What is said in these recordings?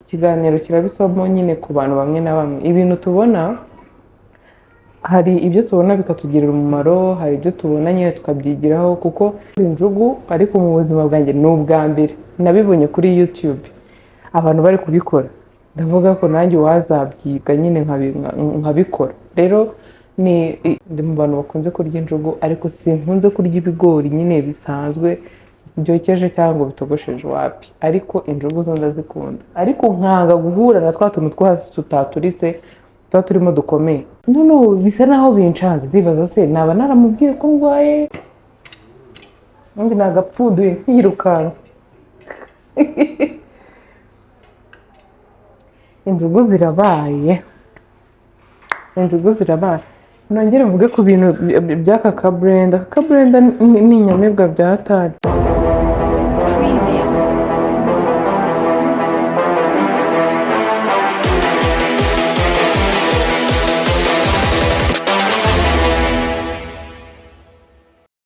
kiganiro kirabisamo nyine ku bantu bamwe na bamwe. Ibintu tubona, hari ibyo tubona bikatugirira umumaro, hari ibyo tubona nyine tukabyigiraho, kuko injugu ariko mu buzima bwanjye ni ubwa mbere nabibonye kuri YouTube abantu bari kubikora. Ndavuga ko nanjye wazabyiga nyine nkabikora. Rero ndi mu bantu bakunze kurya injugu, ariko sinkunze kurya ibigori nyine bisanzwe byokeje cyangwa bitogosheje wapi, ariko injugu zo ndazikunda. Ariko nkanga guhura na twa tuntu two hasi tutaturitse tuba turimo dukomeye. None bisa naho bincanze, ndibaza se naba naramubwiye ko ndwaye, undi nagapfuduye nkirukanka. Injugu zirabaye, injugu zirabaye. Nongere mvuge ku bintu by'aka kaburenda. Aka kaburenda ni inyamibwa bya hatari.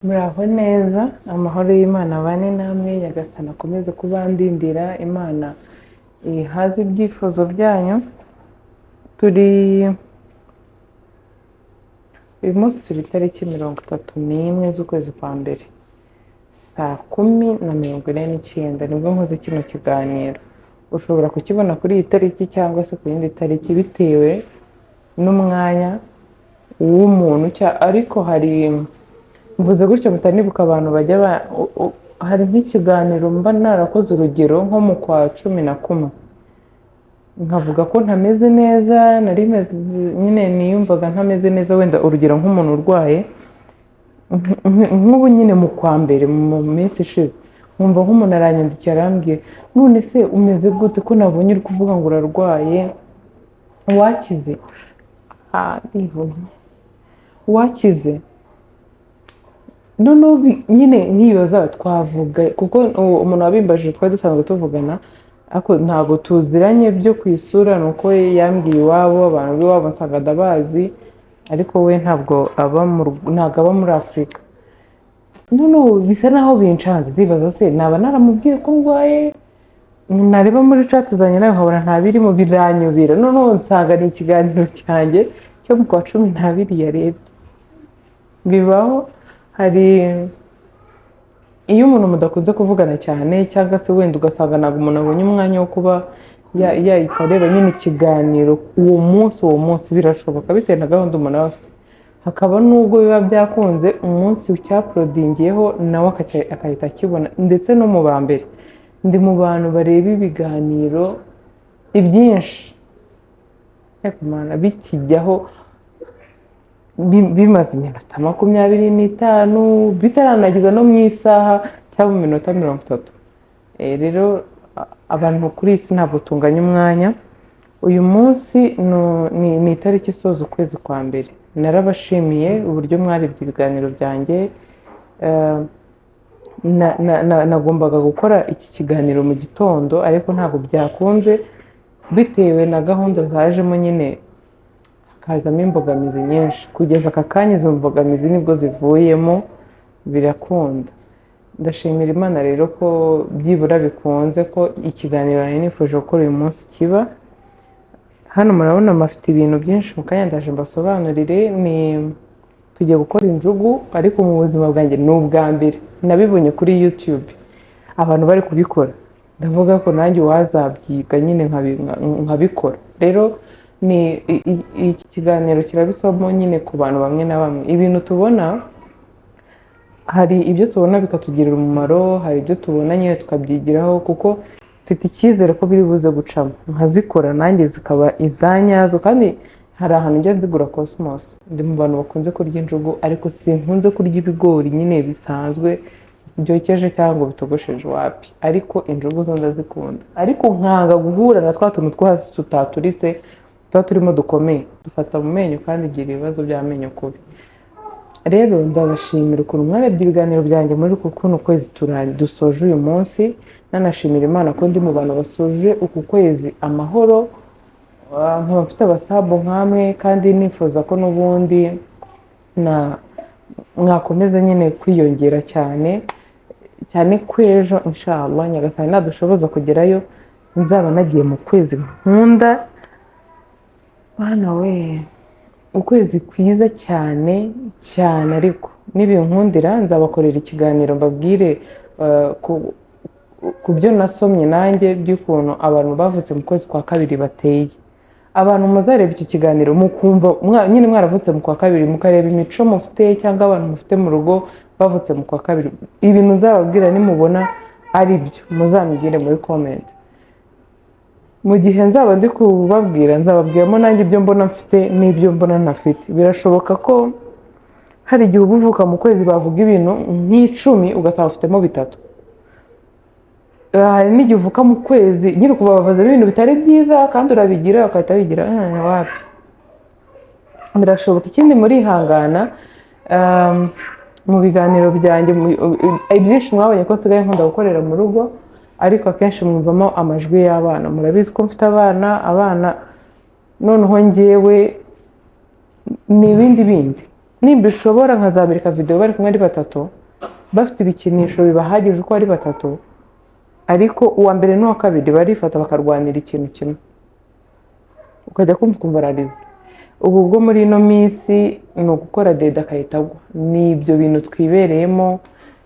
Muraho neza, amahoro y'Imana abane namwe, Nyagasani akomeze kubandindira, Imana ihaze ibyifuzo byanyu. Uyu munsi turi tariki 31 z'ukwezi kwa mbere, saa 10:49 nibwo nkoze kino kiganiro. Ushobora kukibona kuri iyi tariki cyangwa se ku yindi tariki bitewe n'umwanya w'umuntu, ariko hari mvuze gutyo mutanibuka abantu bajya hari nk'ikiganiro mba narakoze urugero nko mu kwa 11 nkavuga ko ntameze neza, nari meze nyine niyumvaga ntameze neza, wenda urugero nk'umuntu urwaye nk'ubu nyine mu kwa mbere mu minsi ishize, nkumva nk'umuntu aranyandikira arambwiye none se umeze gute ko nabonye uri kuvuga ngo urarwaye, wakize? Wakize? None nyine nkibaza twavuga, kuko umuntu wabimbajije twari dusanzwe tuvugana, ariko ntabwo tuziranye byo ku isura, nuko yambwiye iwabo, abantu b'iwabo nsanga ndabazi, ariko we ntabwo aba muri Afurika. None bisa naho bincanze, ndibaza se naba naramubwiye ko ndwaye, nareba muri chat zanjye nawe nkabona ntabirimo, biranyobera. None nsanga ni ikiganiro cyanjye cyo mu kwa 12 yarebye. Bibaho. Hari iyo umuntu mudakunze kuvugana cyane, cyangwa se wenda ugasanga ntabwo umuntu abonye umwanya wo kuba yayitareba nyine ikiganiro uwo munsi, birashoboka bitewe na gahunda umuntu aba afite. Hakaba n'ubwo biba byakunze umunsi cyaporodingiyeho nawe akahita akibona. Ndetse no mu ba mbere ndi mu bantu bareba ibiganiro ibyinshi bikijyaho bimaze iminota 25 bitaranageza no mu isaha cyangwa mu minota 30. Rero abantu kuri isi ntabwo tunganya umwanya. Uyu munsi ni itariki isoza ukwezi kwa mbere. Narabashimiye uburyo mwarebye ibiganiro byanjye. Nagombaga gukora iki kiganiro mu gitondo, ariko ntabwo byakunze bitewe na gahunda zajemo, nyine hakazamo imbogamizi nyinshi. Kugeza aka kanya izo mbogamizi nibwo zivuyemo, birakunda. Ndashimira Imana rero ko byibura bikunze ko ikiganiro nari nifuje gukora uyu munsi kiba. Hano murabona mafite ibintu byinshi, mu kanya ndaje mbasobanurire. Tugiye gukora injugu, ariko mu buzima bwanjye ni ubwa mbere nabibonye kuri YouTube abantu bari kubikora. Ndavuga ko nanjye wazabyiga nyine nkabikora. Rero iki kiganiro kirabisamo nyine ku bantu bamwe na bamwe. Ibintu tubona, hari ibyo tubona bikatugirira umumaro, hari ibyo tubona nyine tukabyigiraho, kuko mfite icyizere ko biri buze gucamo nkazikora nanjye zikaba izanyazo. Kandi hari ahantu njya nzigura Cosmos. Ndi mu bantu bakunze kurya injugu, ariko sinkunze kurya ibigori nyine bisanzwe byokeje cyangwa bitogosheje wapi, ariko injugu zo ndazikunda. Ariko nkanga guhura na twa tuntu two hasi tutaturitse tuba turimo dukomeye, dufata mu menyo kandi igira ibibazo by'amenyo kubi. Rero ndabashimira ukuntu mwarebye ibiganiro byanjye muri kuno kwezi dusoje uyu munsi. Nanashimira Imana ko ndi mu bantu basoje uku kwezi amahoro, nkaba mfite abasabu nkamwe, kandi nifuza ko n'ubundi mwakomeza nyine kwiyongera cyane kw'ejo inshallah Nyagasani nadushoboza kugerayo nzaba nagiye mu kwezi nkunda, bana we, ukwezi kwiza cyane cyane, ariko nibinkundira nzabakorera ikiganiro mbabwire ku byo nasomye nanjye by'ukuntu abantu bavutse mu kwezi kwa kabiri bateye. Abantu muzareba icyo kiganiro mukumva nyine mwaravutse mu kwa kabiri, mukareba imico mufite cyangwa abantu mufite mu rugo bavutse mu kwa kabiri, ibintu nzababwira nimubona ari byo muzambwire muri comment. Mu gihe nzaba ndi kubabwira nzababwiramo nanjye ibyo mbona mfite n'ibyo mbona ntafite. Birashoboka ko hari igihe uba uvuka mu kwezi bavuga ibintu nk'icumi ugasanga ufitemo bitatu. Hari n'igihe uvuka mu kwezi nyine kubabaza ibintu bitari byiza kandi urabigira ugahita wigira wapi. Birashoboka. Ikindi murihangana, mu biganiro byanjye ibyinshi mwabonye ko nsigaye nkunda gukorera mu rugo, ariko akenshi mwumvamo amajwi y'abana. Murabizi ko mfite abana noneho njyewe n'ibindi bindi. Nimba ushobora nkazabereka video bari kumwe ari batatu, bafite ibikinisho bibahagije uko ari batatu, ariko uwa mbere n'uwa kabiri barifata bakarwanira ikintu kimwe, ukajya kumva ararize. Ubu bwo muri ino minsi ni ugukora dede akahita agwa. Ni ibyo bintu twibereyemo.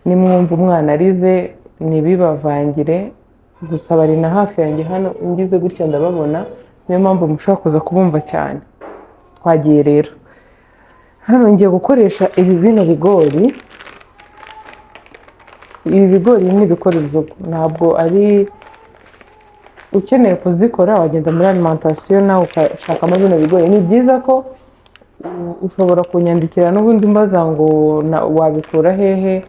Nimwumva umwana arize ntibibavangire, gusa bari na hafi yanjye hano, ngize gutya ndababona, niyo mpamvu mushobora kuza kubumva cyane. Twagiye rero hano ngiye gukoresha bino bigori. Ibi bigori ni ibikora injugu, ntabwo ari ukeneye kuzikora wagenda muri alimentation nawe ukashakamo bino bigori. Ni byiza ko ushobora kunyandikira n'ubundi mbaza ngo wabikura hehe.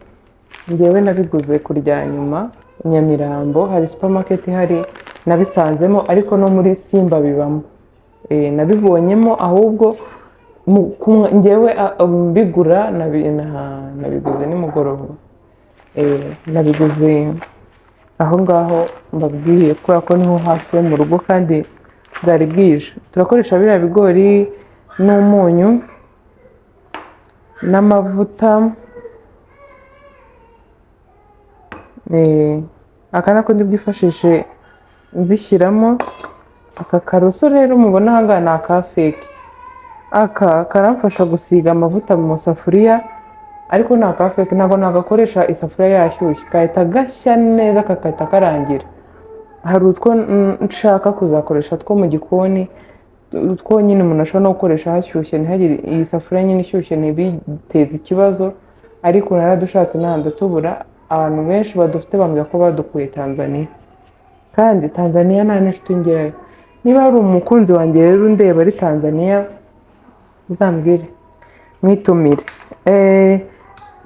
Ngewe nabiguze kurya nyuma Nyamirambo, hari supermarket ihari nabisanzemo, ariko no muri Simba bibamo. Nabibonyemo, ahubwo ngewe mbigura nabiguze nimugoroba. Nabiguze aho ngaho mbabwiye kubera ko niho hafi yo mu rugo kandi bwari bwije. Turakoresha biriya bigori n'umunyu n'amavuta. Aka nako ndibyifashishe nzishyiramo. Aka karoso rero mubona aha ngaha ni aka fake. Aka karamfasha gusiga amavuta mu masafuriya, ariko ni aka fake, ntabwo nagakoresha isafuriya yashyushye, kahita gashya neza kakahita karangira. Hari utwo nshaka kuzakoresha two mu gikoni, two nyine umuntu ashobora no gukoresha hashyushye, ntihagire iyi safuriya nyine ishyushye ntibiteze ikibazo, ariko naradushatse n'ahandi tubura. Abantu benshi badufite bambwira ko badukuye Tanzania, kandi Tanzania nta n'inshuti ngerayo. Niba hari umukunzi wanjye rero undeba ari Tanzania, uzambwire mwitumire.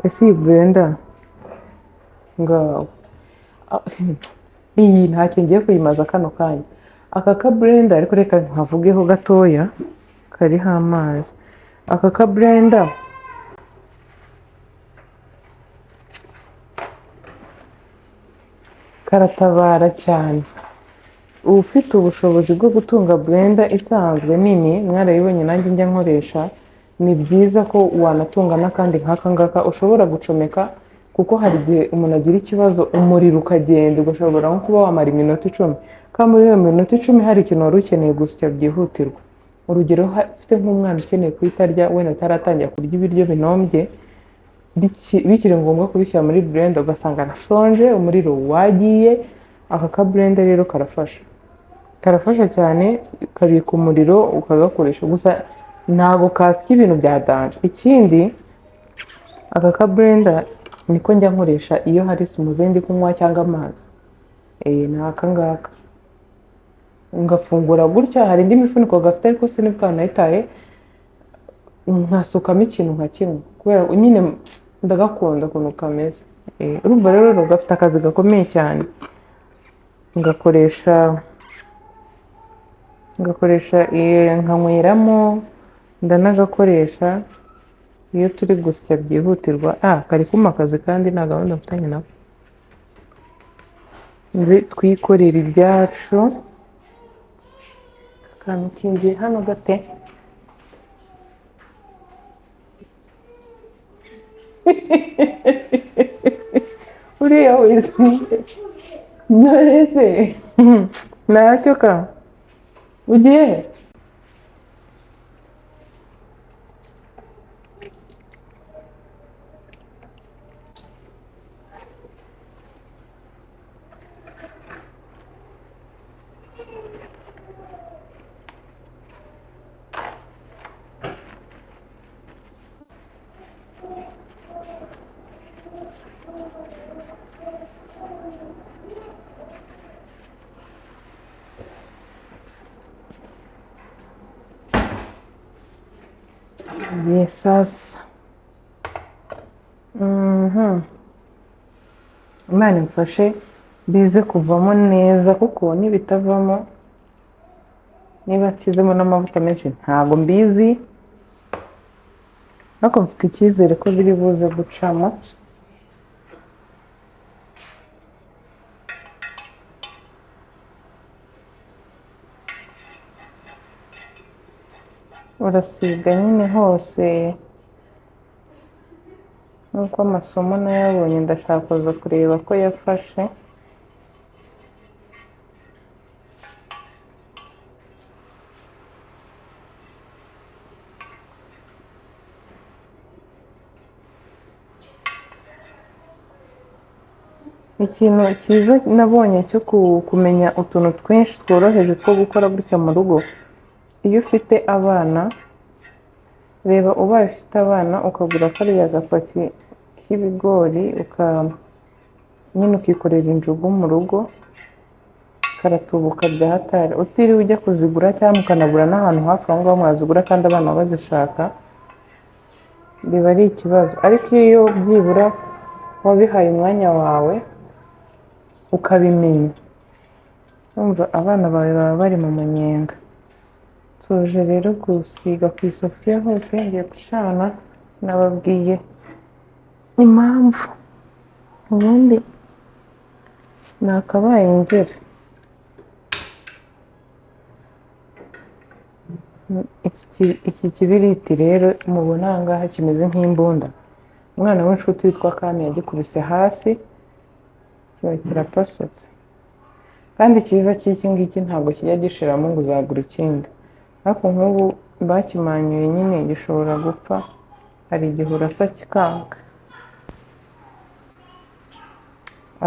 Ese iyi blender ngaho iyi ntacyo ngiye kuyimaza kano kanya. Aka ka blender ariko reka nkavugeho gatoya, kariho amazi. Aka ka blender karatabara cyane. Ufite ubushobozi bwo gutunga blender isanzwe nini, mwarayibonye nanjye njya nkoresha, ni byiza ko wanatunga n'akandi nk'aka ngaka ushobora gucomeka, kuko hari igihe umuntu agira ikibazo umuriro ukagenda, ugashobora nko kuba wamara iminota 10. Kandi muri iyo minota 10 hari ikintu wari ukeneye gusya byihutirwa. Urugero ufite nk'umwana ukeneye kuyitarya wenda ataratangira kurya ibiryo binombye, bikiri ngombwa kubishyira muri blender ugasanga arashonje, umuriro wagiye. Aka ka blender rero karafasha cyane, kabika umuriro ukagakoresha, gusa ntago kasya ibintu bya danje. Ikindi, aka ka blender niko njya nkoresha iyo hari smoothie ndi kunywa cyangwa amazi. Ni aka ngaka ngafungura gutya. Hari indi mifuniko gafite ariko sinibwa nayitaye, nkasukamo ikintu nka kimwe kubera nyine ndagakunda ukuntu kameze. Urumva rero gafite akazi gakomeye cyane. Ngakoresha nkanyweramo, ndanagakoresha iyo turi gusya byihutirwa. Kari kuma akazi kandi nta gahunda mfitanye nako. Twikorera ibyacu. Akantu kingiye hano gate. Uriya wese norese ntacyo ka ugiye he? Ngiye sasa. Imana imfashe bize kuvamo neza, kuko nibitavamo, niba nshyizemo n'amavuta menshi ntabwo mbizi, ariko mfite icyizere ko biri buze gucamo. Urasiga nyine hose nk'uko amasomo nayabonye, ndashaka kuza kureba ko yafashe. Ikintu cyiza nabonye cyo kumenya utuntu twinshi tworoheje two gukora gutya mu rugo, iyo ufite abana, reba ubaye ufite abana ukagura kariya gapaki k'ibigori, nyine ukikorera injugu mu rugo, karatubuka bya hatari, utiriwe ujya kuzigura, cyangwa mukanagura n'ahantu hafi aho ngaho mwazigura kandi abana bazishaka, biba ari ikibazo. Ariko iyo byibura wabihaye umwanya wawe ukabimenya, wumva abana bawe baba bari mu munyenga. Nsoje rero gusiga ku isafuriya hose, ngiye gucana, nababwiye impamvu, ubundi nakabaye ngera. Iki kibiriti rero mubona aha ngaha kimeze nk'imbunda, umwana w'inshuti witwa Kami yagikubise hasi, kiba kirapasutse. Kandi icyiza cy'iki ngiki ntabwo kijya gishiramo ngo uzagura ikindi, ariko nk'ubu bakimanyuye nyine gishobora gupfa, hari igihe urasa kikanga.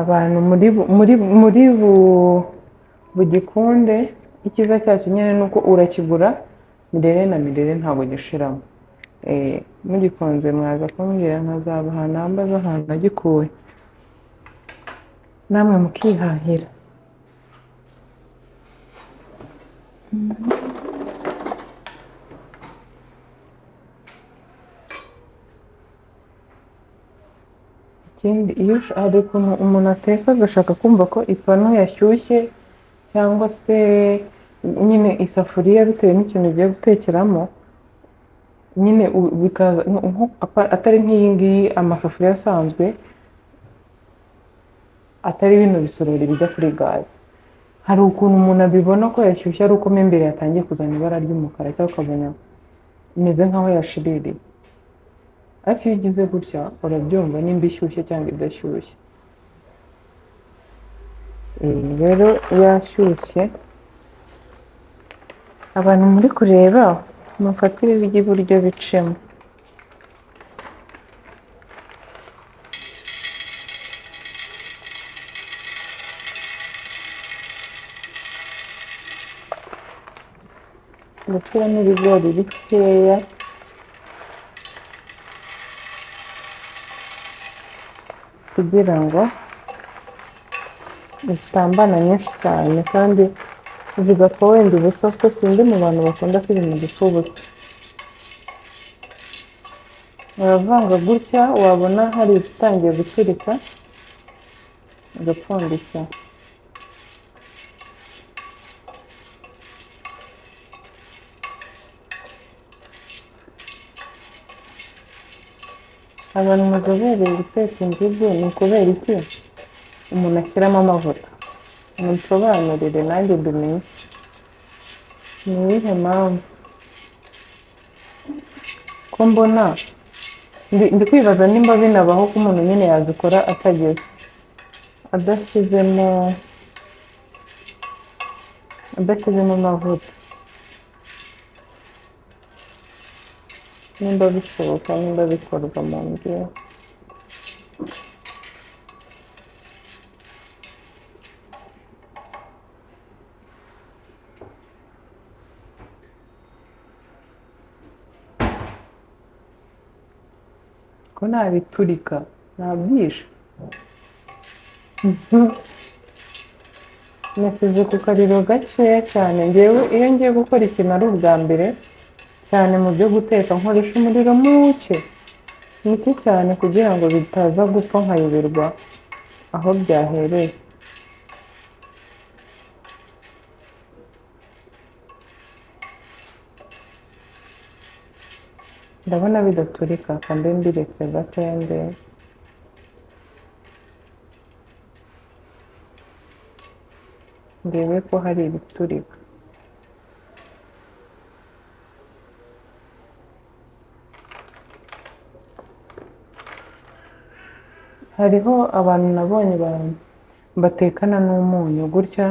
Abantu muri bugikunde, icyiza cyacyo nyine ni uko urakigura mirere na mirere, ntabwo gishiramo. Mugikunze mwaza kumbwira, nkazabaha namba z'ahantu nagikuye, namwe mukihahira. Ikindi, iyo hari ukuntu umuntu ateka agashaka kumva ko ipanu yashyushye, cyangwa se nyine isafuriya, bitewe n'ikintu ugiye gutekeramo, nyine bikaza atari nk'iyi ngiyi, amasafuriya asanzwe, atari bino bisorori bijya kuri gaze. Hari ukuntu umuntu abibona ko yashyushye, ari uko mo imbere yatangiye kuzana ibara ry'umukara, cyangwa ukabona imeze nk'aho yashiririye. Ariko iyo ugize gutya urabyumva nimba ishyushye cyangwa idashyushye. Rero yashyushye, abantu muri kureba, mufatire iry'iburyo bicemo. Gushyiramo ibigori bikeya, kugira ngo zitambana nyinshi cyane, kandi zigapfa wenda ubusa, kuko sindi mu bantu bakunda ko ibintu bipfa ubusa. Uravanga gutya, wabona hari izitangiye guturika, ugapfundika. Abantu muzobereye guteka injugu, ni ukubera iki umuntu ashyiramo amavuta? Munsobanurire nanjye mbimenye, ni iyihe mpamvu? Ko mbona ndi kwibaza nimba binabaho ko umuntu nyine yazikora adashyizemo adashyizemo amavuta nimba bishoboka nimba bikorwa mu mbwira ko nabiturika nabyishe nasize ku kariro gakeya cyane ngewe iyo ngiye gukora ikintu ari ubwa mbere cyane mu byo guteka nkoresha umuriro muke muke cyane kugira ngo bitaza gupfa nkayoberwa aho byahereye ndabona bidaturika kandi mbiretse gakeya ndebe ndebe ko hari ibiturika hariho abantu nabonye batekana n'umunyu gutya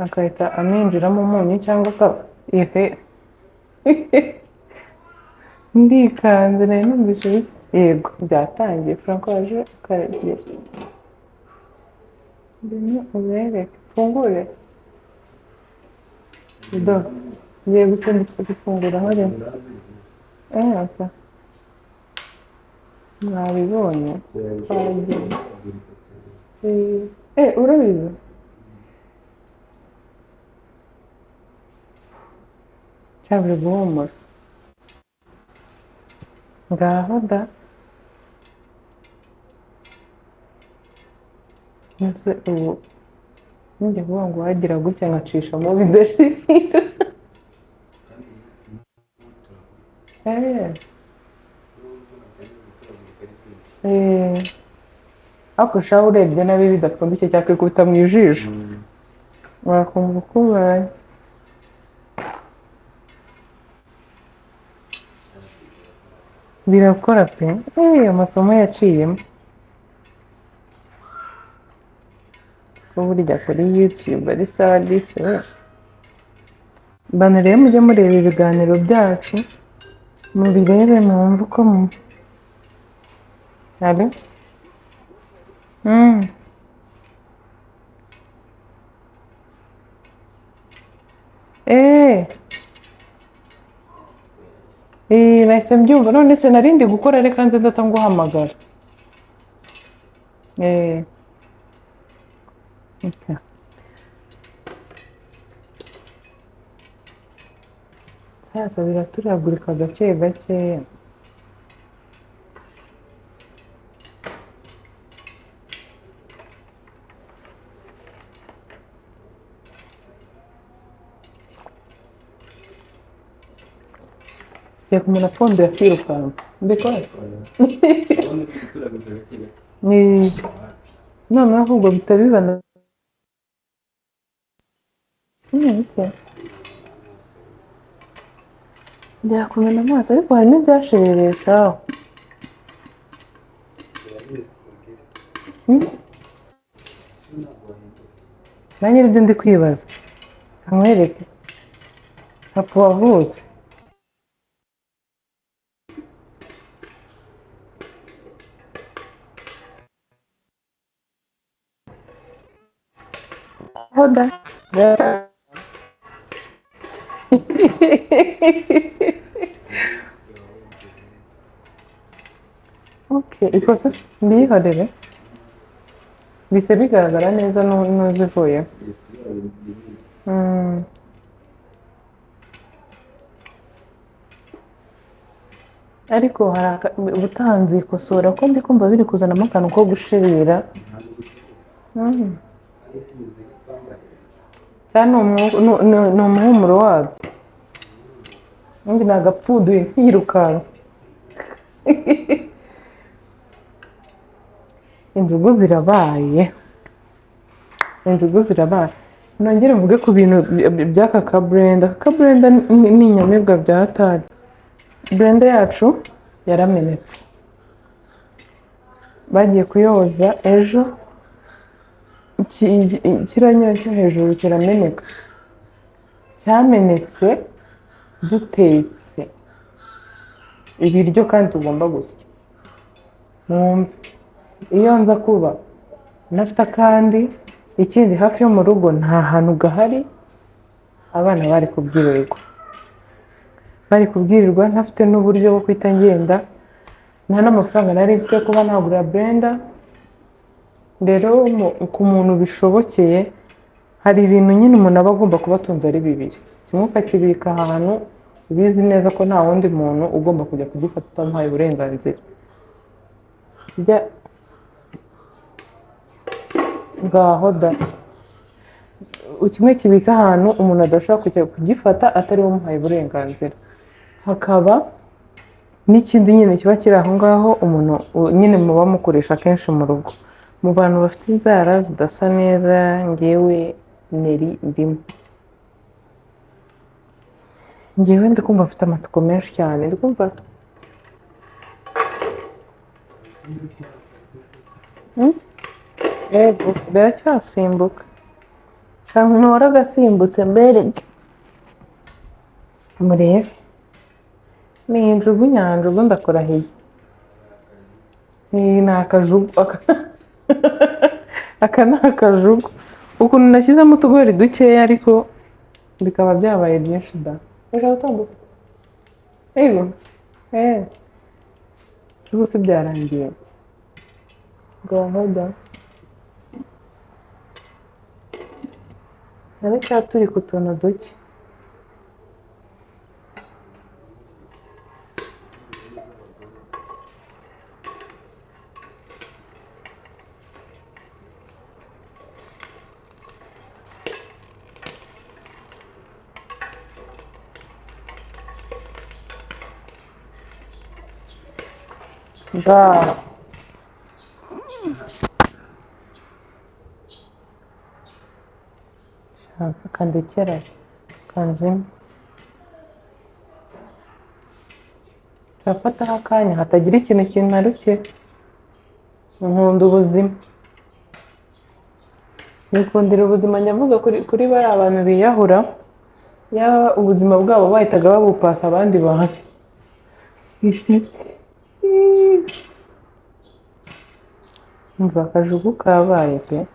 akahita aminjiramo umunyu cyangwa ihe ndikanze nari numvise yego byatangiye Franco waje ukaregera Bino ubereke fungure do ngiye gusindika gufungura aho rero aka mwabibonye urabizi cyaburi guhumura ngaho da ese ubu njye kuvuga ngo wagira gutya nkacishamo bidashirira ariko shaho urebye nabi bidapfundikiye cyakikubita mu ijisho wakumva uko ubaye birakora pe amasomo yaciyemo ko burya kuri YouTube ari sawa disi we bana rero mujye mureba ibiganiro byacu mubirebe mwumve uko Allô? Nahise mbyumva none se narindi gukora reka nze ndata nguhamagara. Okay. Sasa biraturagurika gake gakeya. Tiya kumena fondo yakirukanka mbikora none ahubwo bitabibana byakumena amazi ariko hari n'ibyashereresha nanjye nibyo ndi kwibaza kamwereke papa wavutse Hoda. Okay, ikosa mbihorere bise bigaragara neza n'uzivuye ariko hari ubutanzi ikosora ko ndi kumva biri kuzanamo akantu ko gushirira cyane ni umuhumuro wabyo ubundi ni agapfuduye nkirukanka injugu zirabaye nongere mvuge ku bintu by'aka kaburenda. Aka kaburenda ni inyamibwa bya hatari. Burenda yacu yaramenetse bagiye kuyoza ejo kiranyura cyo hejuru kirameneka, cyamenetse dutetse ibiryo kandi tugomba gusya. Mwumve, iyo nza kuba nafite akandi, ikindi hafi yo mu rugo nta hantu gahari, abana bari kubwirirwa ntafite n'uburyo bwo kwita ngenda, nta n'amafaranga nari mfite yo kuba nagura blender. Rero ku muntu bishobokeye, hari ibintu nyine umuntu aba agomba kuba atunze ari bibiri, kimwe ukakibika ahantu ubizi neza ko nta wundi muntu ugomba kujya kugifata utamuhaye uburenganzira. Ngaho da, kimwe kibitse ahantu umuntu adashobora kujya kugifata atari we umuhaye uburenganzira. Hakaba n'ikindi nyine kiba kiri aho ngaho umuntu nyine muba mukoresha kenshi mu rugo. Mu bantu bafite inzara zidasa neza, ngewe Neri ndimo. Ngewe ndi kumva mfite amatsiko menshi cyane, ndi kumva yego biracyasimbuka, akantu waragasimbutse mberege. Murebe, ni injugu nyanjugu ndakurahiye, ni akajugu aka ni akajugu, ukuntu nashyizemo utugori dukeya ariko bikaba byabaye byinshi da. Reka gutambuka, yego si bose byarangiye. Ngaho da, turi ku tuntu duke. Kandekera kanzima, turafataho akanya hatagira ikintu kintaruke. Nkunda ubuzima, nikundira ubuzima. Nyavuga kuri bari abantu biyahura, yaba ubuzima bwabo bahitaga babupasa abandi bantu. Umva akajugu kabaye pe.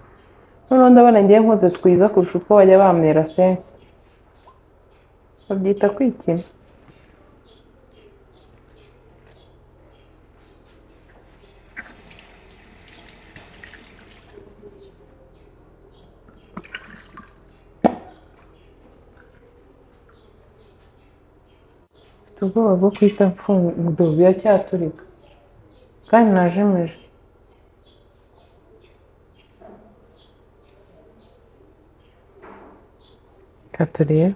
Noneho ndabona ngiye nkoze twiza kurusha utwo bajya bamera sense. Babyita kwikina. Mfite ubwoba bwo kwita mfungudo, biracyaturika kandi najemeje. Katurebe,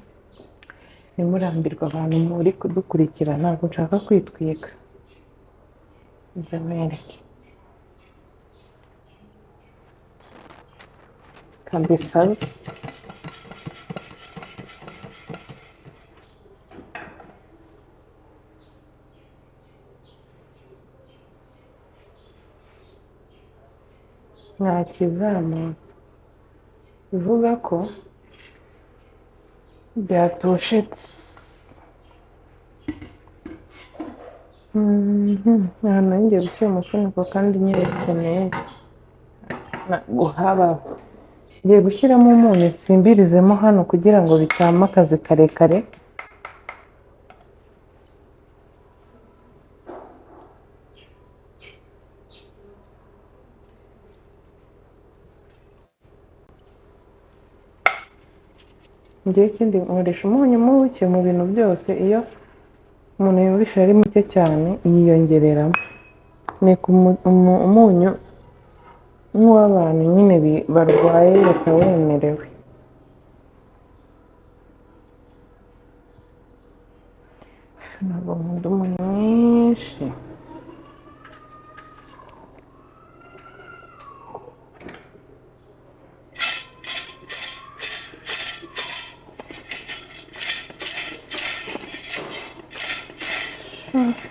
nimurambirwa abantu muri kudukurikira, ntabwo nshaka kwitwika. Nze mwereke kambisaza. Ntakizamutse, bivuga ko byatushitse. Ahantu ngiye gushyira umufuniko kandi nyine bikeneye guhabaho. Ngiye gushyiramo umunyu nsimbirizemo hano kugira ngo bitama akazi karekare. Ngiye ikindi nkoresha umunyu muke mu bintu byose. Iyo umuntu yumvisha ari muke cyane yiyongereramo. Ni umunyu nk'uw'abantu nyine barwaye batawemerewe. Ntabwo nkunda umunyu mwinshi.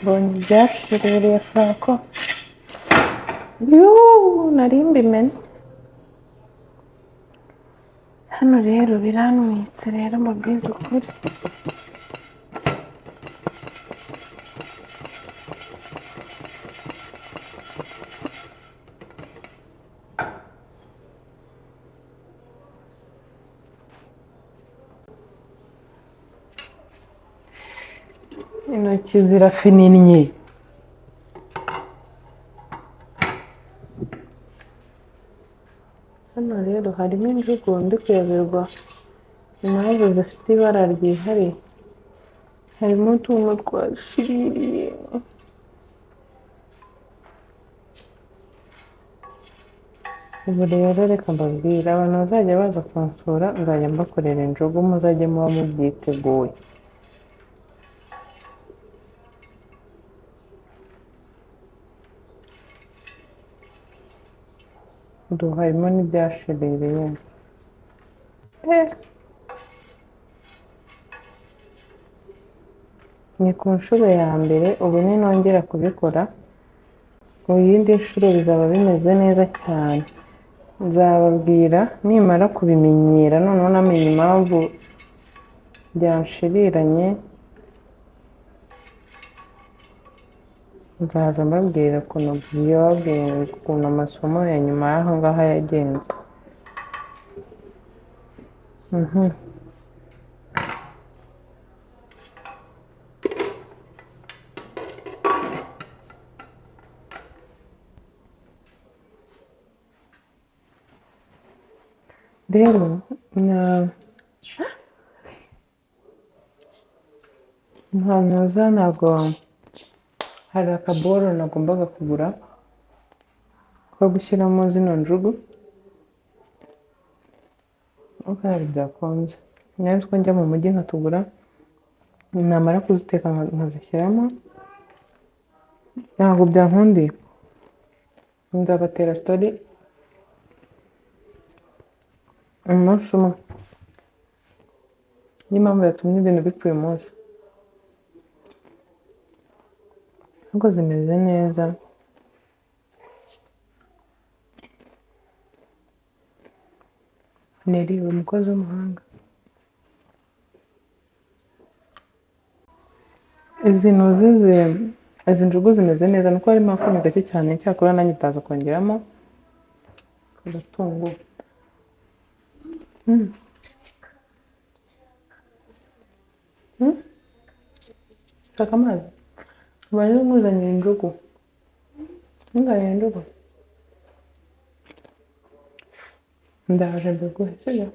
Mbonye ibyashiririye Franco. Nari mbimenya. hano rero biranwitse rero mbabwiza ukuri. Intoki zirafininnye. Hano rero harimo injugu ndi kuyoberwa impamvu zifite ibara ryihariye. Harimo utuntu twashiririye. Ubu rero reka mbabwire abantu bazajya baza kunsura nzajya mbakorera injugu muzajye muba mubyiteguye. Harimo n'ibyashiririye. Ni ku nshuro ya mbere, ubu ninongera kubikora mu yindi nshuro bizaba bimeze neza cyane. Nzababwira nimara kubimenyera noneho namenye impamvu byanshiriranye, nzaza mbabwira ukuntu byagenze, ukuntu amasomo ya nyuma y'aho ngaho yagenze. Rero ntabwo hari akaboro nagombaga kugura ko gushyiramo zino njugu, ariko ntabwo byakunze. Nari ko njya mu mujyi nkatugura, namara kuziteka nkazishyiramo, ntabwo byankundiye. Nzabatera story umunsi umwe n'impamvu yatumye ibintu bipfa uyu munsi. Ntabwo zimeze neza. Neriwe umukozi w'umuhanga. Izi njugu zimeze neza nuko harimo akunyu gake cyane, cyakora nanjye itaza kongeramo agatunguru. Shaka amazi. Ubaye nkuzanira injugu. Ntuzanire injugu. Ndaje mbiguhe, sibyo?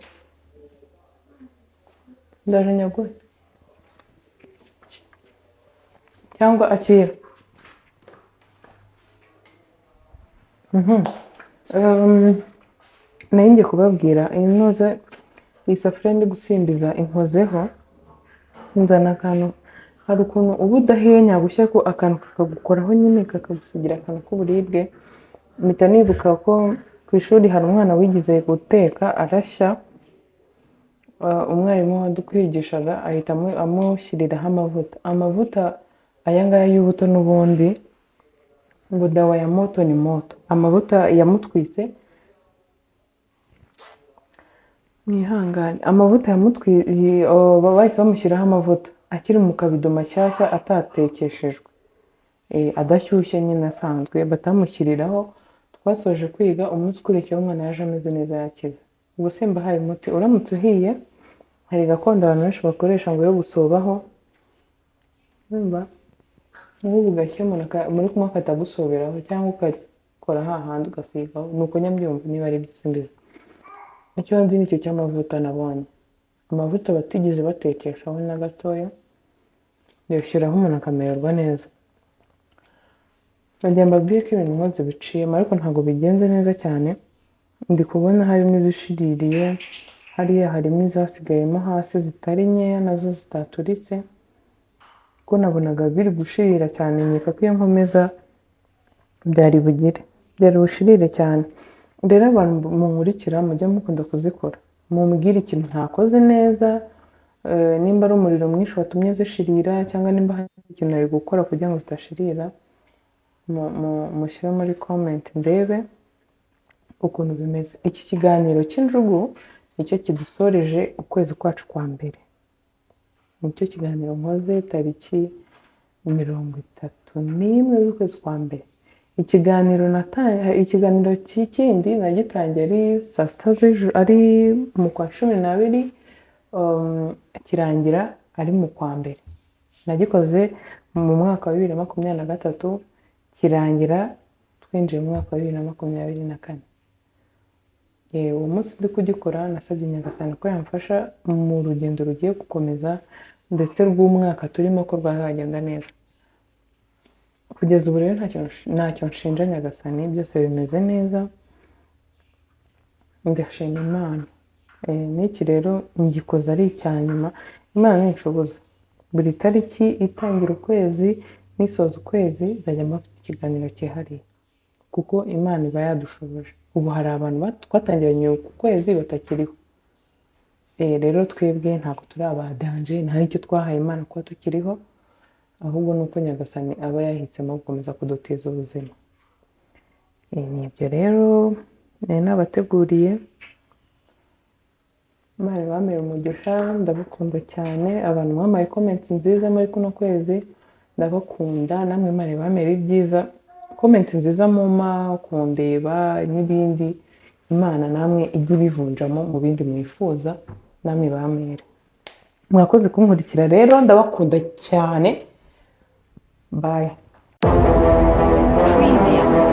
Ndaje nyaguhe. Cyangwa akira. Nari ngiye kubabwira iyi safuriya ndi gusimbiza inkozeho, nzana akantu, hari ukuntu uba udahiye nyagushya ko akantu kakagukoraho nyine kakagusigira akantu k'uburibwe. Mpita nibuka ko ku ishuri hari umwana wigize guteka arashya, umwarimu wadukwigishaga ahita amushyiriraho amavuta aya ngaya y'ubuto n'ubundi ngo dawa ya moto ni moto. Amavuta yamutwitse, mwihangane, amavuta yamutwitse, bahise bamushyiraho amavuta akiri mu kabido mashyashya atatekeshejwe, adashyushye nyine asanzwe, batamushyiriraho. Twasoje kwiga, umunsi ukurikiyeho umwana yaje ameze neza, yakize. Ubwo simbahaye umuti, uramutse uhiye hari gakondo abantu benshi bakoresha ngo yo gusobaho, nk'ubu gashya umuntu muri kumwe akatagusoberaho cyangwa ukakora hahandi ugasigaho, ni uko nyabyumva niba ari byo simbizi. Icyo nzi ni icyo cy'amavuta nabonye, amavuta batigeze batekeshaho na gatoya, yashyiraho umuntu akamererwa neza. Bagira mbabwiye ko ibintu nkoze biciyemo, ariko ntabwo bigenze neza cyane. Ndi kubona harimo izishiririye, hariya harimo izasigayemo hasi zitari nkeya nazo zitaturitse, kuko nabonaga biri gushirira cyane. Nkeka ko iyo nkomeza byari bushirire cyane. Rero abantu munkurikira mujye mukunda kuzikora, mumbwire ikintu ntakoze neza, nimba ari umuriro mwinshi watumye zishirira, cyangwa nimba hari ikintu nari gukora kugira ngo zidashirira, mushyire muri comment ndebe ukuntu bimeze. Iki kiganiro cy'injugu nicyo kidusoreje ukwezi kwacu kwa mbere. Nicyo kiganiro nkoze tariki 31 z'ukwezi kwa mbere. Ikiganiro cy'ikindi nagitangiye ari saa sita z'ijoro, ari mu kwa 12, kirangira ari mu kwa mbere. Nagikoze mu mwaka wa 2023, kirangira twinjiye mu mwaka wa 2024. Uwo munsi ndi kugikora nasabye Nyagasani ko yamfasha mu rugendo rugiye gukomeza ndetse rw'umwaka turimo ko rwazagenda neza. Kugeza ubu rero ntacyo nshinja Nyagasani, byose bimeze neza, ndashima Imana. N'iki rero ngikoze ari icyanyuma. Imana ninshoboza, buri tariki itangira ukwezi n'isoza ukwezi nzajya mbafite ikiganiro cyihariye, kuko Imana iba yadushoboje. Ubu hari abantu twatangiranye ku kwezi batakiriho. Rero twebwe ntabwo turi abadanje, nta n'icyo twahaye Imana kuba tukiriho, ahubwo nuko Nyagasani aba yahisemo gukomeza kudutiza ubuzima. Nibyo rero nabateguriye. Imana bamere umugisha, ndabakunda cyane. Abantu bamaye comments nziza muri kuno kwezi ndabakunda, namwe Imana bamere ibyiza, comment nziza muma kundeba n'ibindi. Imana namwe ijye ibivunjamo mu bindi mwifuza, namwe bamere. Mwakoze kunkurikira rero, ndabakunda cyane. Bye. Premium.